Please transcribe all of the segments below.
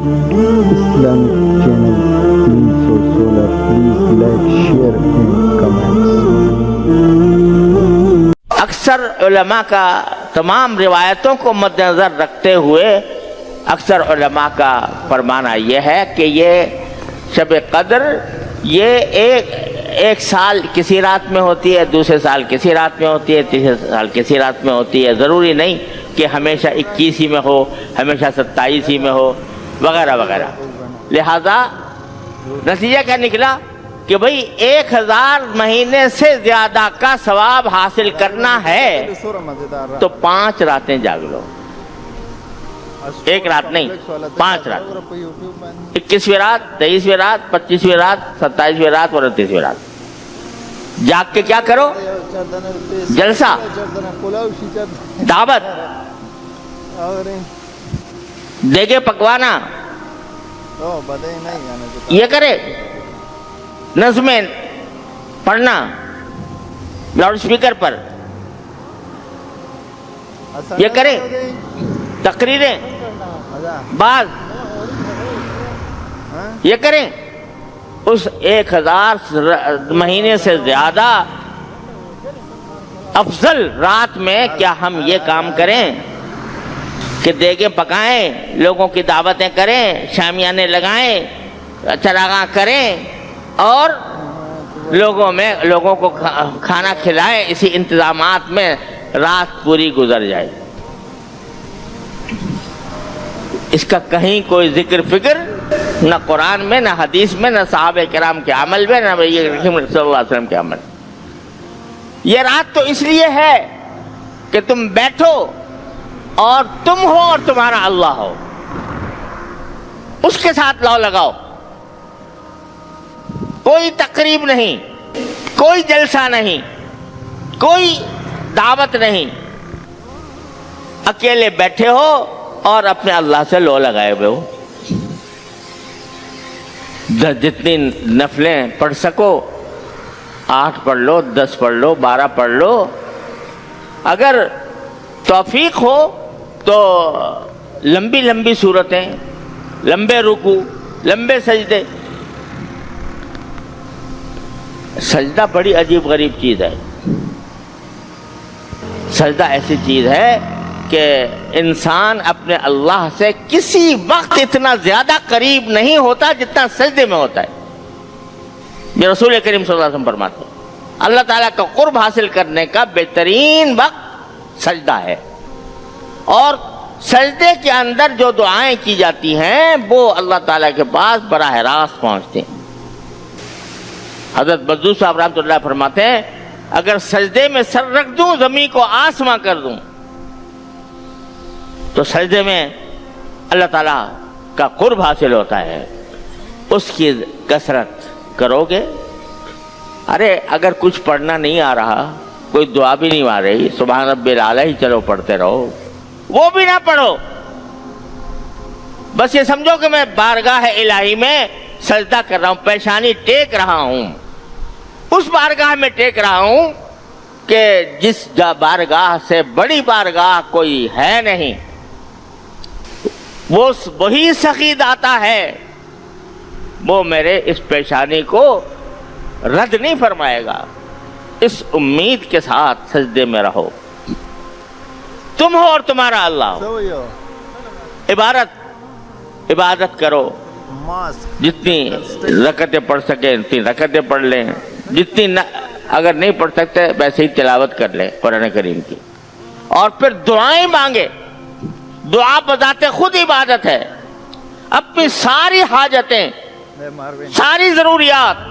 Islamic channel Clean for Solar. Please like, share and comments. अक्सर उलमा का तमाम रिवायतों को मद्देनज़र रखते हुए अक्सर उलमा का फरमाना यह है कि ये शब कद्र ये एक साल किसी रात में होती है, दूसरे साल किसी रात में होती है, तीसरे साल किसी रात में होती है। ज़रूरी नहीं कि हमेशा 21 ही में हो, हमेशा 27 ही में हो, वगैरह वगैरह। लिहाजा नतीजा क्या निकला कि भाई 1000 महीने से ज़्यादा का सवाब हासिल करना है तो 5 रातें जाग लो। एक रात नहीं, 5 रात। 21वीं रात, 23वीं रात, 25वीं रात, 27वीं रात और 29वीं रात जाग के क्या करो? जलसा, दावत, देगे पकवाना, ये करे, नज़्में पढ़ना लाउड स्पीकर पर, ये करे, तकरीरें बाज ये करें। उस 1000 महीने से ज्यादा अफजल रात में क्या हम ये काम करें कि देगे पकाएं, लोगों की दावतें करें, शामियाने लगाएं, चरागाह करें और लोगों को खाना खिलाएं। इसी इंतजामात में रात पूरी गुजर जाए। इसका कहीं कोई जिक्र फिक्र न कुरान में, न हदीस में, न सहाबे किराम के अमल में, न नबी सल्लल्लाहु अलैहि वसल्लम के अमल। ये रात तो इसलिए है कि तुम बैठो और तुम हो और तुम्हारा अल्लाह हो, उसके साथ लौ लगाओ। कोई तकरीब नहीं, कोई जलसा नहीं, कोई दावत नहीं, अकेले बैठे हो और अपने अल्लाह से लो लगाए हुए हो। जितनी नफलें पढ़ सको 8 पढ़ लो, 10 पढ़ लो, 12 पढ़ लो। अगर तौफीक हो तो लंबी लंबी सूरतें, लंबे रुकू, लंबे सजदे। सजदा बड़ी अजीब गरीब चीज़ है। सजदा ऐसी चीज़ है कि इंसान अपने अल्लाह से किसी वक्त इतना ज्यादा करीब नहीं होता जितना सजदे में होता है। ये रसूल करीम सल्लल्लाहु अलैहि वसल्लम फरमाते हैं अल्लाह ताला का कुर्ब हासिल करने का बेहतरीन वक्त सजदा है। और सजदे के अंदर जो दुआएं की जाती हैं वो अल्लाह ताला के पास बराह रास्त पहुंचते हैं। हजरत बद्दू साहब रहमतुल्लाह फरमाते हैं अगर सजदे में सर रख दूं, जमीन को आसमां कर दूं, तो सजदे में अल्लाह ताला का कुर्ब हासिल होता है। उसकी कसरत करोगे। अरे अगर कुछ पढ़ना नहीं आ रहा, कोई दुआ भी नहीं आ रही, सुभान रब्बिल आला ही चलो पढ़ते रहो, वो भी ना पढ़ो। बस ये समझो कि मैं बारगाह इलाही में सजदा कर रहा हूं, पेशानी टेक रहा हूं। उस बारगाह में टेक रहा हूं कि जिस बारगाह से बड़ी बारगाह कोई है नहीं। वो वही सखी दाता है, वो मेरे इस पेशानी को रद्द नहीं फरमाएगा। इस उम्मीद के साथ सजदे में रहो। तुम हो और तुम्हारा अल्लाह हो। इबादत करो। जितनी रकतें पढ़ सके उतनी रकतें पढ़ लें। जितनी अगर नहीं पढ़ सकते वैसे ही तिलावत कर लें कुरान करीम की। और फिर दुआएं मांगे। दुआ बजाते खुद इबादत है। अपनी सारी हाजतें, सारी जरूरियात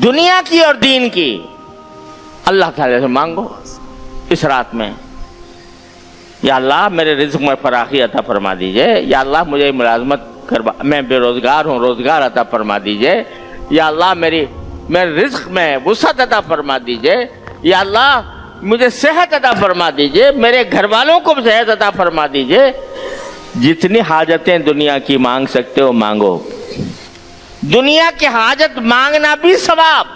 दुनिया की और दीन की अल्लाह ताला से मांगो इस रात में। या अल्लाह मेरे रिज़्क़ में फराखी अता फरमा दीजिए। या अल्लाह मुझे मुलाजमत करवा, मैं बेरोजगार हूँ, रोजगार अता फरमा दीजिए। या अल्लाह मेरे रिज़्क़ में वुसअत अता फरमा दीजिए। या अल्लाह मुझे सेहत अता फरमा दीजिए, मेरे घर वालों को भी सेहत अता फरमा दीजिए। जितनी हाजतें दुनिया की मांग सकते हो मांगो। दुनिया की हाजत मांगना भी सवाब,